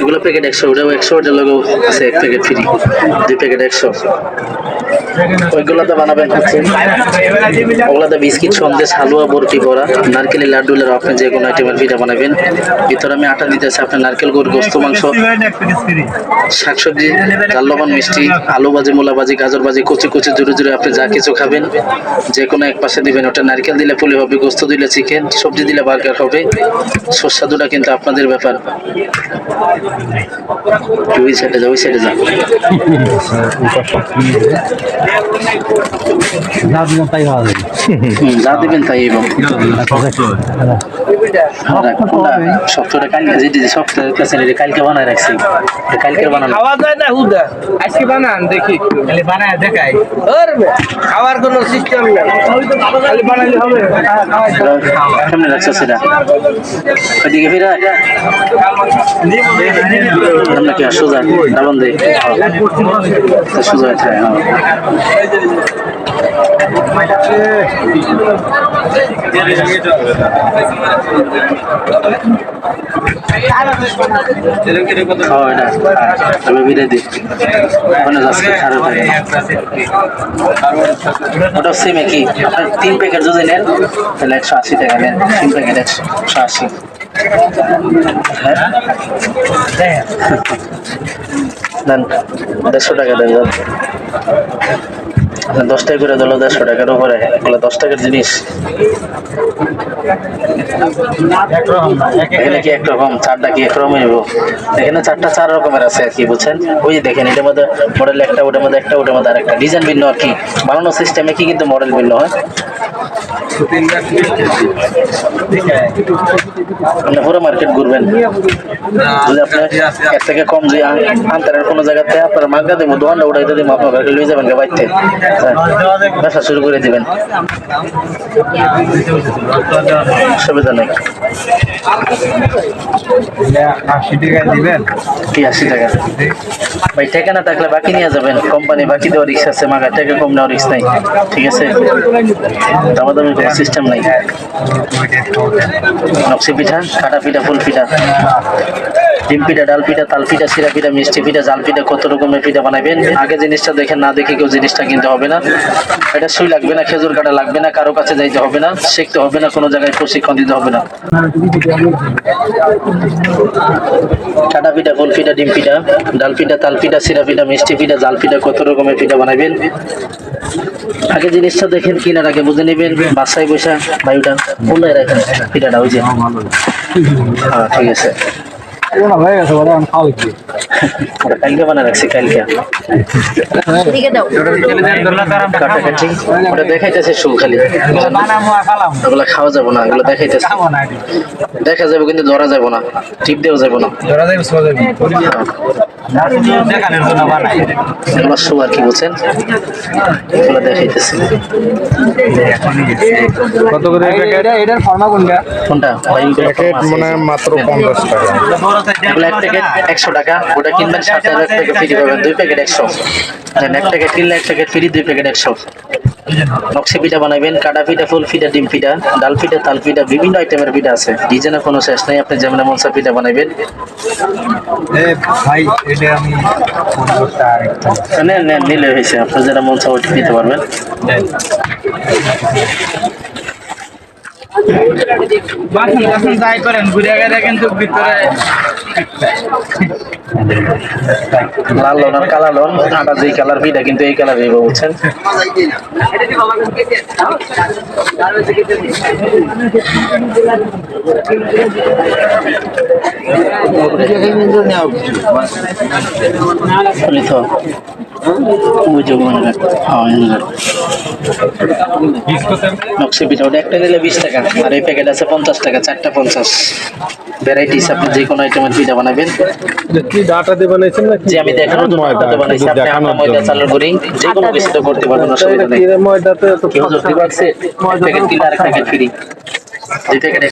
এগুলো প্যাকেট 100, ওটাও 100, ওটার লগেও আছে 1 প্যাকেট ফ্রি, 2 প্যাকেট 100। ওইগুলোতে বানাবেন হচ্ছে ওগুলোতে বিস্কিট, সন্দেশ, হালুয়া, বরফি ভরা, নারকেলের লাড্ডু, আপনি যে কোনো আইটেমের পিঠা বানাবেন। ভিতরে আমি আটা দিতেছি আপনার নারকেল, গুড়, গোস্ত, মাংস, শাকসবজি, ডাল, লবণ, মিষ্টি, আলু ভাজি, মূলা ভাজি, গাজর ভাজি, কচি কচি জুড়ে জুড়ে আপনি যা কিছু খাবেন যে কোনো এক পাশে দিবেন। ওটা নারকেল দিলে পুলি হবে, গোস্ত দিলে চিকেন, সবজি দিলে বার্গার হবে। সুস্বাদুটা কিন্তু আপনাদের ব্যাপার। ওই সাইডে যা, ওই সাইডে যা। যা দিবেন তাই এবং সপ্তাহটা কালকে যেটি সপ্তাহের কাছে কালকে বানায় রাখছি, কালকে বানানো খাওয়া যায় না হুদা, আজকে বানান দেখি, খালি বানায় দেখাই। খাওয়ার কোনো সিস্টেম নেই, খালি বানাইলে হবে। কেমন লাগছে সেটা? ওইদিকে ফিরা আমরা কি সোজা ডাবন দেই সোজা খায়। আমি বিদায় দিই, ওটা সেম কি আপনার 3 প্যাকেট যদি নেন তাহলে 180 টাকা নেন, 3 প্যাকেট 180। দেন 150 টাকা দেন, 10 টাকা করে দিল, 150 টাকার উপরে, এগুলো 10 টাকার জিনিস। এখানে কি একরকম, 4টা কি একরকম হইব? এখানে 4টা 4 রকমের আছে আর কি, বুঝছেন? ওই দেখেন এটার মধ্যে মডেল একটা, ওটার মধ্যে একটা, ওটার মধ্যে আরেকটা, ডিজাইন ভিন্ন আর কি, বানানোর সিস্টেমে কি কিন্তু মডেল ভিন্ন হয়। আপনি পুরো মার্কেট ঘুরবেন, যদি আপনার এর থেকে কম যে আন্তরের কোনো জায়গাতে আপনার মাগা দেবো, দোকানটা উঠাইতে দিব, আপনার লয়ে যাবেন বাইতে, ব্যবসা শুরু করে দিবেন, সুবিধা নেই। 80 টাকা দিবেন কি 80 টাকা? ভাই টাকা না থাকলে বাকি নিয়ে যাবেন, কোম্পানি বাকি দেওয়ার রিক্স আছে, মাগা টাকা কম নেওয়ার রিক্স নাই, ঠিক আছে? দামাদামি কোনো সিস্টেম নাই। নকশি পিঠা, কাটা পিঠা, ফুল পিঠা, ডিম পিঠা, ডাল পিঠা, তাল পিঠা, সিরা পিঠা, মিষ্টি পিঠা, জাল পিঠা, কত রকমের পিঠা বানাবেন। আগে জিনিসটা দেখেন, না দেখে কেউ জিনিসটা কিনতে হবে না। এটা সুই লাগবে না, খেজুর কাটা লাগবে না, কারো কাছে যাইতে হবে না, শিখতে হবে না, কোনো জায়গায় প্রশিক্ষণ দিতে হবে না। কাটা পিঠা, ফুল পিঠা, ডিম পিঠা, ডাল পিঠা, তাল পিঠা, সিরা পিঠা, মিষ্টি পিঠা, জাল পিঠা, কত রকমের পিঠা বানাবেন। আগে জিনিসটা দেখেন, কিনার আগে বুঝে নেবেন। বাসায় বসা বায়ুটা বলে রাখেন পিঠাটা, ওই যে হ্যাঁ ঠিক আছে, কালকে বানা রাখছি, কালকে ওটা দেখাইতেছে শুল খালি, ওগুলো খাওয়া যাবো না, ওগুলো দেখাইতেছে, দেখা যাবো কিন্তু ধরা যাবো না, টিপ দেওয়া যাবো না, এগুলো শু আর কি, বলছেন এগুলো দেখাইতেছে। কত করে এটার ফর্মা কোনটা? কোনটা ভাই? মানে মাত্র 50 টাকা। এগুলো 1 প্যাকেট 100 টাকা, ওটা কিনবেন 7 টাকা থেকে ফ্রি পাবেন, 2 প্যাকেট 100। দেন 1 প্যাকেট কিনলে 1 প্যাকেট ফ্রি, 2 প্যাকেট 100। নকশি পিঠা বানাবেন, কাটা পিঠা, ফুল পিঠা, ডিম পিঠা, ডাল পিঠা, তাল পিঠা, বিভিন্ন আইটেমের পিঠা আছে, ডিজাইনের কোনো শেষ নাই, আপনি যেমন মন চায় পিঠা বানাবেন। ভাই এটা আমি নিলে হয়েছে, আপনার যেটা মন চায় ওইটা নিতে পারবেন। যাই করেন ঘুরে গেলে কিন্তু ভিতরে লাল লোন আর কালা লোন, আটা যেই কালার পিঠা কিন্তু এই কালার হইব, বুঝছেন? নকশি পিঠা ওটা একটা নিলে 20 টাকা, আর এই প্যাকেট আছে 50 টাকা, 4টা 50। ভ্যারাইটিস, আপনি যে কোনো আইটেমের পিঠা বানাবেন। কি ডাটা দিয়ে বানাইছেন না? যে আমি দেখানোর জন্য ময়দা বানাইছি, আপনি আমরা ময়দা চালের গুঁড়ি যে কোনো কিছু করতে পারবেন, অসুবিধা নেই। ময়দাতে তো কেউ যদি বাড়ছে, 1 প্যাকেট কিনলে আরেক প্যাকেট ফ্রি, 2 প্যাকেট